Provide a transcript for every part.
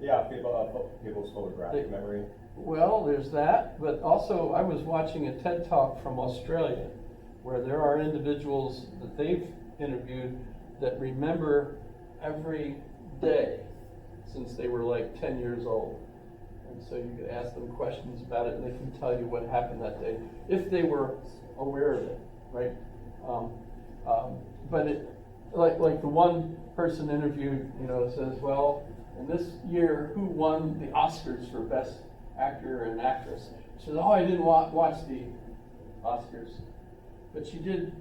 Yeah, people's photographic memory. Well, there's that, but also I was watching a TED Talk from Australia where there are individuals that they've interviewed that remember every day since they were like 10 years old. And so you could ask them questions about it and they can tell you what happened that day if they were aware of it, right? But it, like the one person interviewed, says, well, in this year, who won the Oscars for Best Actor and Actress? She says, oh, I didn't watch the Oscars. But she did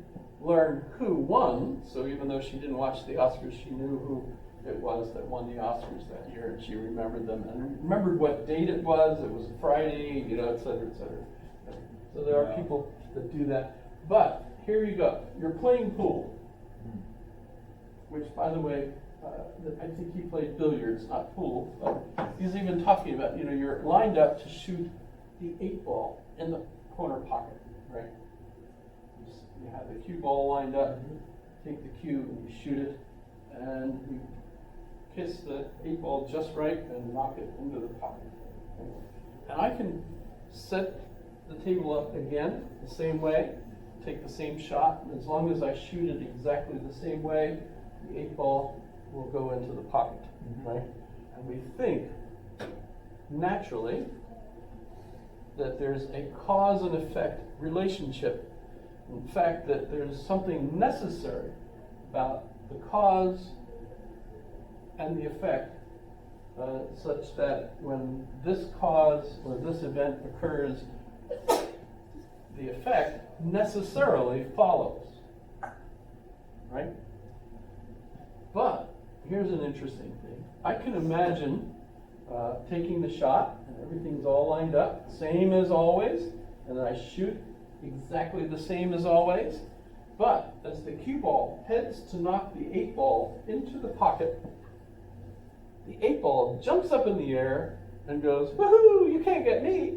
learn who won, so even though she didn't watch the Oscars, she knew who it was that won the Oscars that year, and she remembered them, and remembered what date it was a Friday, et cetera, et cetera. So there are people that do that. But here you go, you're playing pool, which, by the way, I think he played billiards, not pool, but he's even talking about, you're lined up to shoot the 8-ball in the corner pocket, right? You have the cue ball lined up, take the cue and you shoot it, and you kiss the 8-ball just right and knock it into the pocket. And I can set the table up again the same way, take the same shot, and as long as I shoot it exactly the same way, the 8-ball will go into the pocket, right? And we think, naturally, that there's a cause and effect relationship. In fact, that there's something necessary about the cause and the effect, such that when this cause or this event occurs, the effect necessarily follows, right? But here's an interesting thing. I can imagine taking the shot and everything's all lined up, same as always, and then I shoot exactly the same as always. But as the cue ball heads to knock the 8-ball into the pocket, the 8-ball jumps up in the air and goes, woohoo, you can't get me.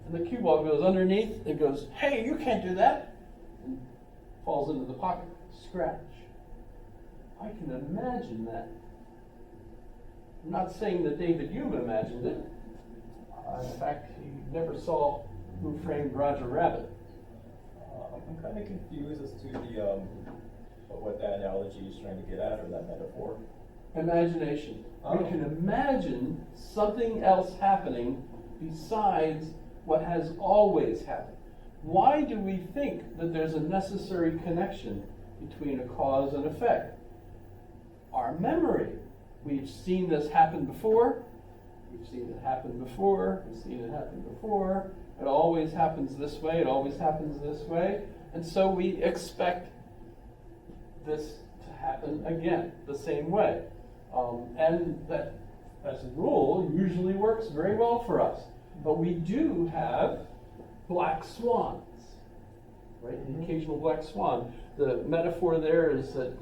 And the cue ball goes underneath, it goes, hey, you can't do that, and falls into the pocket, scratch. I can imagine that. I'm not saying that David Hume imagined it. In fact, he never saw Who Framed Roger Rabbit. I'm kind of confused as to the what that analogy is trying to get at, or that metaphor. Imagination. We can imagine something else happening besides what has always happened. Why do we think that there's a necessary connection between a cause and effect? Our memory. We've seen this happen before. We've seen it happen before. We've seen it happen before. It always happens this way. It always happens this way. And so we expect this to happen again the same way. And that, as a rule, usually works very well for us. But we do have black swans, right? An occasional black swan. The metaphor there is that,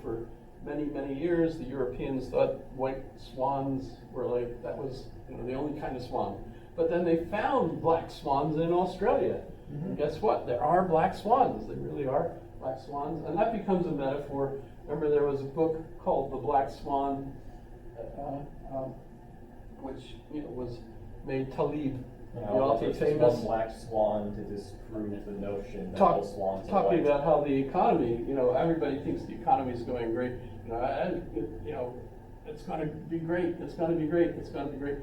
for many, many years, the Europeans thought white swans were like, that was the only kind of swan. But then they found black swans in Australia. And guess what? There are black swans. They really are black swans. And that becomes a metaphor. Remember, there was a book called The Black Swan, which was made Talib, the author, famous. One black swan to disprove the notion that all swans are talking white. about how the economy, everybody thinks the economy is going great. It's going to be great. It's going to be great. It's going to be great.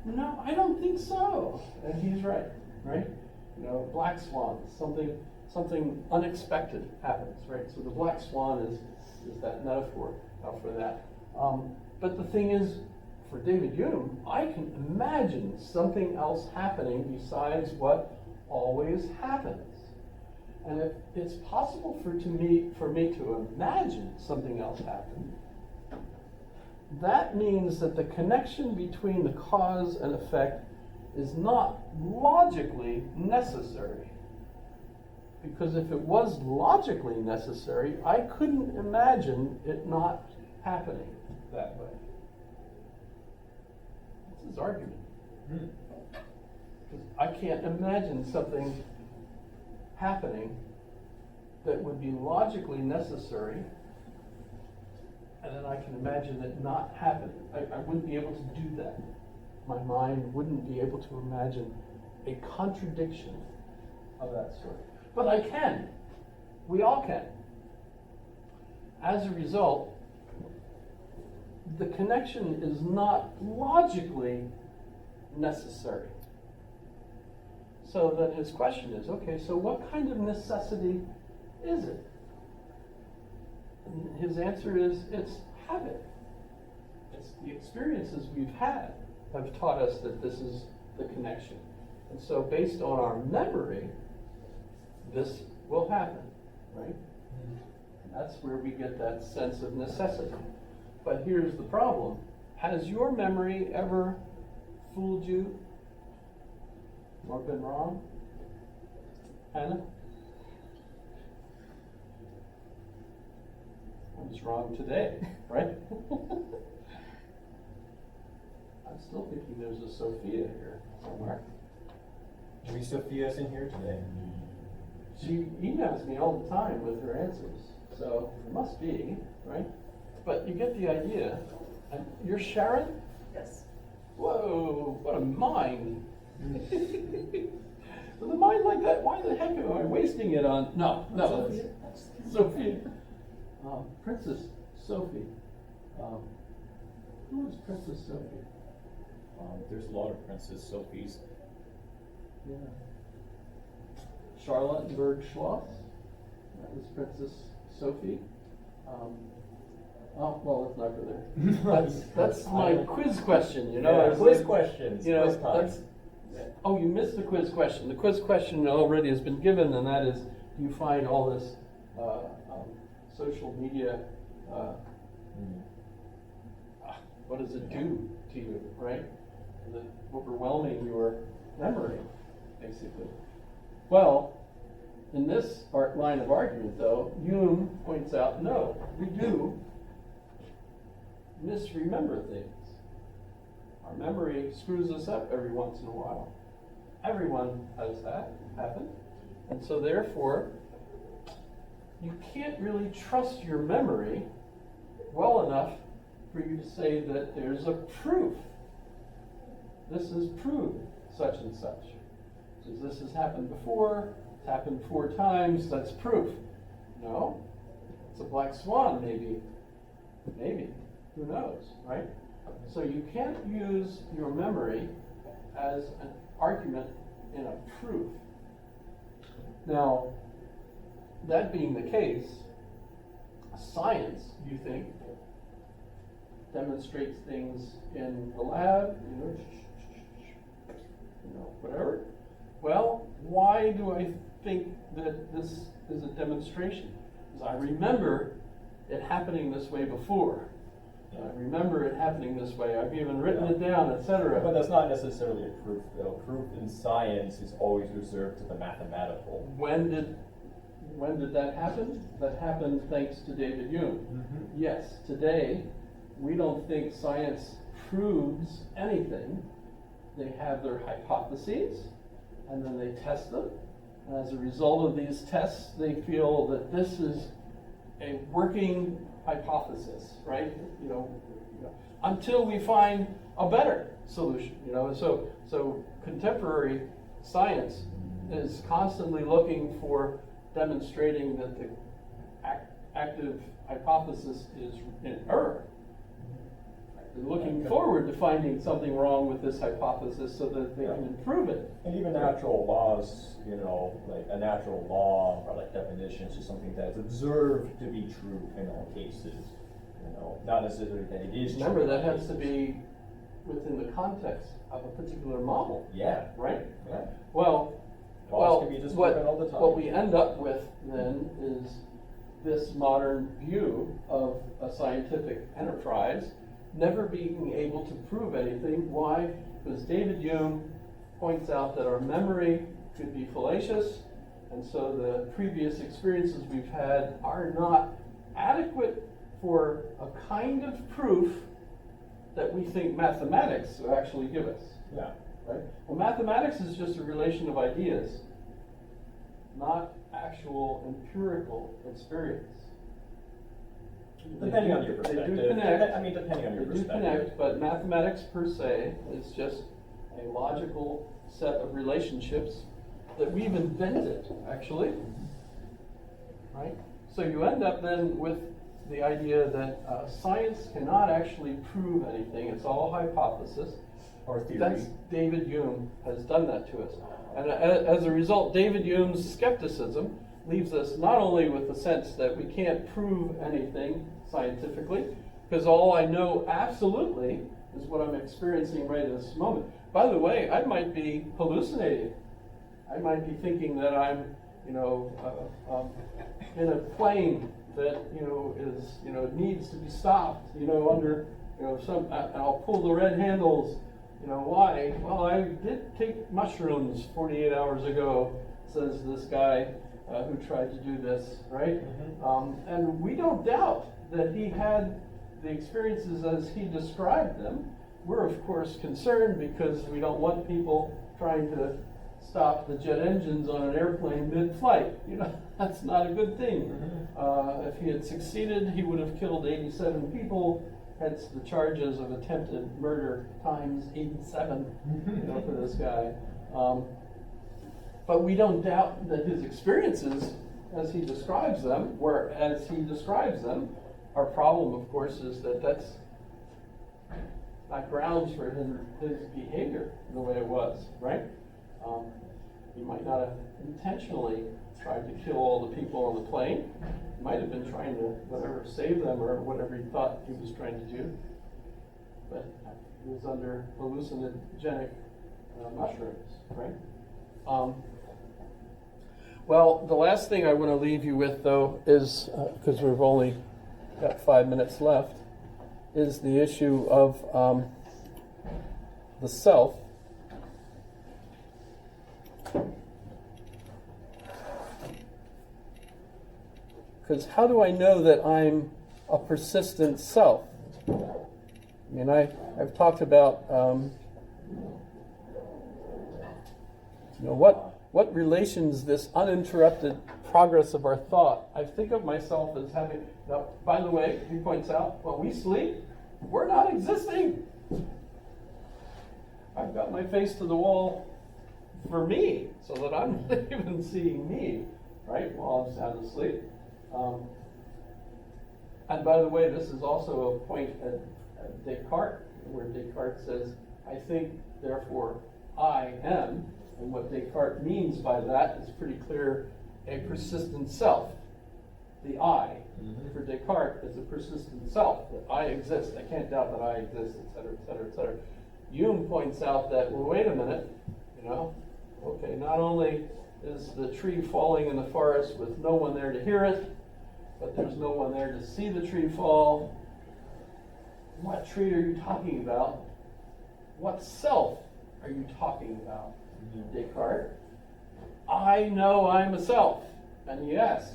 No, I don't think so. And he's right. Black swans, something unexpected happens, right? So the black swan is that metaphor for that. But the thing is, for David Hume, I can imagine something else happening besides what always happens. And if it's possible for me to imagine something else happen, that means that the connection between the cause and effect is not logically necessary. Because if it was logically necessary, I couldn't imagine it not happening that way. That's his argument. Because I can't imagine something happening that would be logically necessary and then I can imagine it not happening. I wouldn't be able to do that. My mind wouldn't be able to imagine a contradiction of that sort. But I can. We all can. As a result, the connection is not logically necessary. So then his question is, okay, so what kind of necessity is it? And his answer is, it's habit. It's the experiences we've had have taught us that this is the connection. And so based on our memory, this will happen, right? And that's where we get that sense of necessity. But here's the problem. Has your memory ever fooled you or been wrong? Hannah? I was wrong today, right? I'm still thinking there's a Sophia here somewhere. Maybe Sophia's in here today. She emails me all the time with her answers, so it must be, right? But you get the idea. And you're Sharon? Yes. Whoa, what a mind. With a mind like that, why the heck am I wasting it on? No, Sophia. Sophia. Princess Sophie. Who is Princess Sophie? There's a lot of Princess Sophies. Yeah. Charlottenburg Schloss. That was Princess Sophie. Oh, well, let's not go there. That's my quiz question, you know. Yeah, I was quiz like, questions, You know, quiz time. that's, oh, you missed the quiz question. The quiz question already has been given, and that is, do you find all this social media, what does it do to you, right? Is it overwhelming your memory, basically? Well, in this line of argument, though, Hume points out, no, we do misremember things. Our memory screws us up every once in a while. Everyone has that happen. And so therefore, you can't really trust your memory well enough for you to say that there's a proof. This is proved such and such. Says this has happened before, it's happened 4 times, that's proof. No, it's a black swan maybe. Maybe, who knows, right? So you can't use your memory as an argument in a proof. Now, that being the case, science, you think, demonstrates things in the lab, whatever. Well, why do I think that this is a demonstration? Because I remember it happening this way before. I remember it happening this way. I've even written it down, etc. But that's not necessarily a proof, though. Proof in science is always reserved to the mathematical. When did that happen? That happened thanks to David Hume. Mm-hmm. Yes, today we don't think science proves anything. They have their hypotheses, and then they test them. And as a result of these tests, they feel that this is a working hypothesis, right? Until we find a better solution, So contemporary science is constantly looking for demonstrating that the active hypothesis is in error. They're looking forward to finding something wrong with this hypothesis so that they can improve it. And even natural laws, like a natural law or like definitions is something that's observed to be true in all cases. Not necessarily that it is true. Remember, that has to be within the context of a particular model. Yeah. Right? Yeah. Well, Laws can be disproven all the time. what we end up with then is this modern view of a scientific enterprise never being able to prove anything. Why? Because David Hume points out that our memory could be fallacious, and so the previous experiences we've had are not adequate for a kind of proof that we think mathematics will actually give us. Yeah. Right? Well, mathematics is just a relation of ideas, not actual empirical experience. Depending on your They perspective. do connect. I mean, depending on your They do perspective. connect, but mathematics per se is just a logical set of relationships that we've invented, actually. Right? So you end up then with the idea that science cannot actually prove anything. It's all hypothesis. Or theory. That's David Hume has done that to us. And as a result, David Hume's skepticism leaves us not only with the sense that we can't prove anything scientifically, because all I know absolutely is what I'm experiencing right at this moment. By the way, I might be hallucinating. I might be thinking that I'm, in a plane that, needs to be stopped, under, and I'll pull the red handles. Why? Well, I did take mushrooms 48 hours ago, says this guy who tried to do this, right? And we don't doubt that he had the experiences as he described them. We're, of course, concerned because we don't want people trying to stop the jet engines on an airplane mid-flight. That's not a good thing. If he had succeeded, he would have killed 87 people. Hence the charges of attempted murder times 87, for this guy. But we don't doubt that his experiences, as he describes them, our problem, of course, is that that's not grounds for his behavior the way it was, right? He might not have intentionally tried to kill all the people on the plane. He might have been trying to, save them or whatever he thought he was trying to do. But he was under hallucinogenic mushrooms, right? Well, the last thing I want to leave you with, though, is, because we've only got 5 minutes left, is the issue of the self. Because how do I know that I'm a persistent self? I mean, I've talked about, what relations this uninterrupted progress of our thought. I think of myself as having, now, by the way, he points out, when we sleep, we're not existing. I've got my face to the wall for me, so that I'm not even seeing me, right, while I'm sound asleep. And by the way, this is also a point at Descartes, where Descartes says, I think, therefore I am. And what Descartes means by that is pretty clear, a persistent self. The I, for Descartes, is a persistent self, that I exist. I can't doubt that I exist, et cetera, et cetera, et cetera. Hume points out that, well, wait a minute, okay, not only is the tree falling in the forest with no one there to hear it, but there's no one there to see the tree fall. What tree are you talking about? What self are you talking about, Descartes? I know I'm a self. And he asks,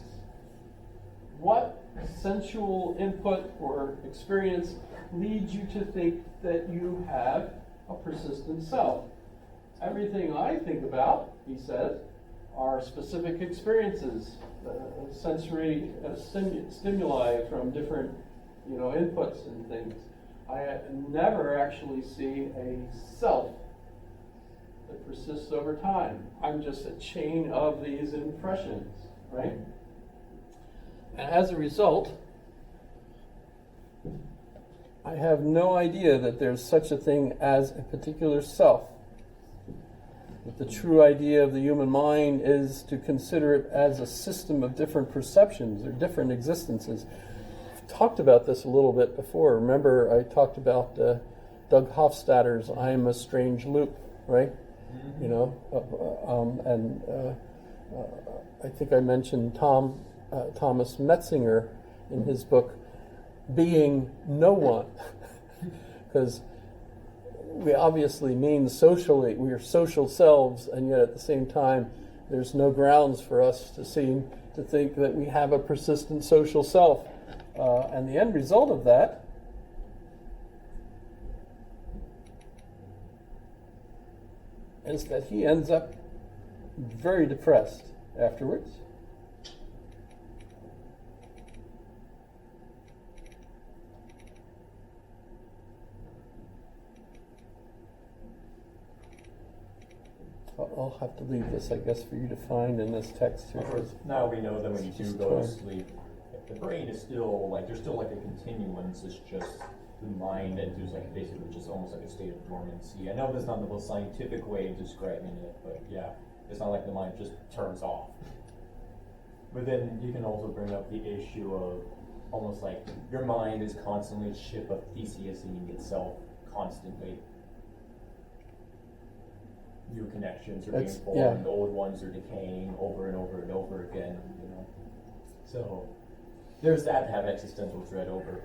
what sensual input or experience leads you to think that you have a persistent self? Everything I think about, he says, are specific experiences, sensory stimuli from different, inputs and things. I never actually see a self that persists over time. I'm just a chain of these impressions, right? And as a result, I have no idea that there's such a thing as a particular self. That the true idea of the human mind is to consider it as a system of different perceptions or different existences. I've talked about this a little bit before. Remember, I talked about Doug Hofstadter's I Am a Strange Loop, right? I think I mentioned Thomas Metzinger in his book, Being No One, because we obviously mean socially, we are social selves, and yet at the same time, there's no grounds for us to think that we have a persistent social self. And the end result of that is that he ends up very depressed afterwards. I'll have to leave this, I guess, for you to find in this text here. Of course, now we know that when you do Just go to torn. sleep, the brain is still like, there's still like a continuance, it's just the mind enters like basically just almost like a state of dormancy. I know that's not the most scientific way of describing it, but yeah, it's not like the mind just turns off. But then you can also bring up the issue of almost like your mind is constantly a ship of Theseusing itself constantly. New connections are being That's- formed, yeah. old ones are decaying over and over and over again, you know. So there's that to have existential dread over.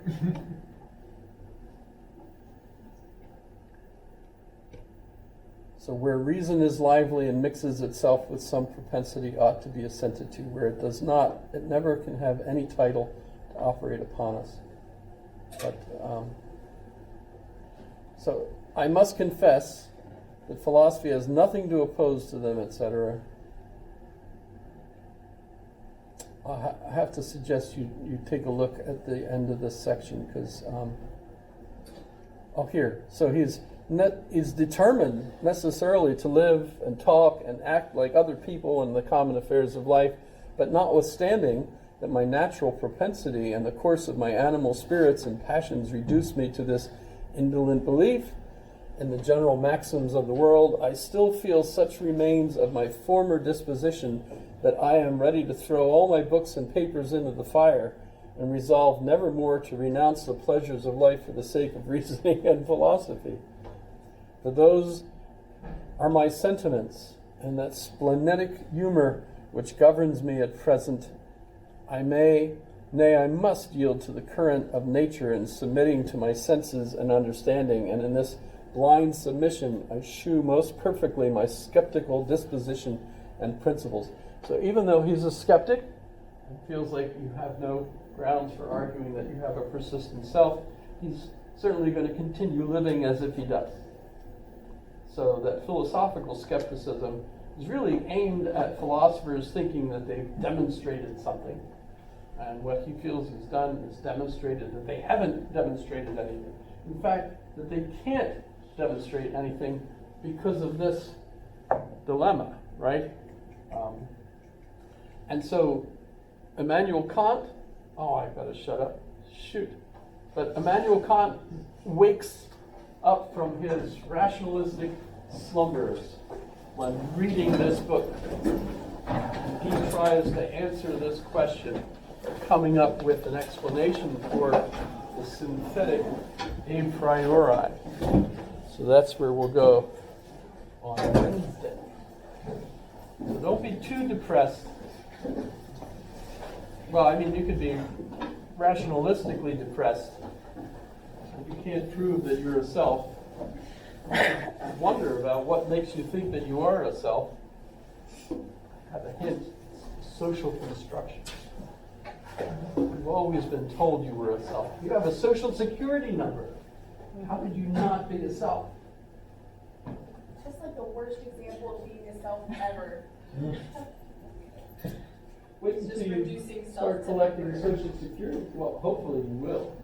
So where reason is lively and mixes itself with some propensity ought to be assented to. Where it does not, it never can have any title to operate upon us. But so I must confess that philosophy has nothing to oppose to them, etc. I have to suggest you take a look at the end of this section because here. So he's determined necessarily to live and talk and act like other people in the common affairs of life, but notwithstanding that my natural propensity and the course of my animal spirits and passions reduce me to this indolent belief in the general maxims of the world, I still feel such remains of my former disposition that I am ready to throw all my books and papers into the fire and resolve never more to renounce the pleasures of life for the sake of reasoning and philosophy. For those are my sentiments, and that splenetic humor which governs me at present, I must yield to the current of nature in submitting to my senses and understanding, and in this blind submission I shew most perfectly my skeptical disposition and principles. So even though he's a skeptic, and feels like you have no grounds for arguing that you have a persistent self, he's certainly going to continue living as if he does. So that philosophical skepticism is really aimed at philosophers thinking that they've demonstrated something. And what he feels he's done is demonstrated that they haven't demonstrated anything. In fact, that they can't demonstrate anything because of this dilemma, right? And so Immanuel Kant, I gotta shut up, shoot. But Immanuel Kant wakes up from his rationalistic slumbers when reading this book. He tries to answer this question, coming up with an explanation for the synthetic a priori. So that's where we'll go on Wednesday. So don't be too depressed. Well, I mean, you could be rationalistically depressed. If you can't prove that you're a self, wonder about what makes you think that you are a self. Have a hint: social construction. You've always been told you were a self. You have a social security number. How could you not be a self? Just like the worst example of being a self ever. Wait It's just until you reducing start self to collecting number. social security. Well, hopefully you will.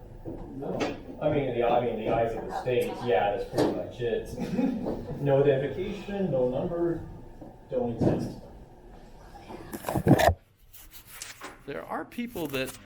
No. I mean, in the eyes of the state, yeah, that's pretty much it. No identification, no number, don't exist. There are people that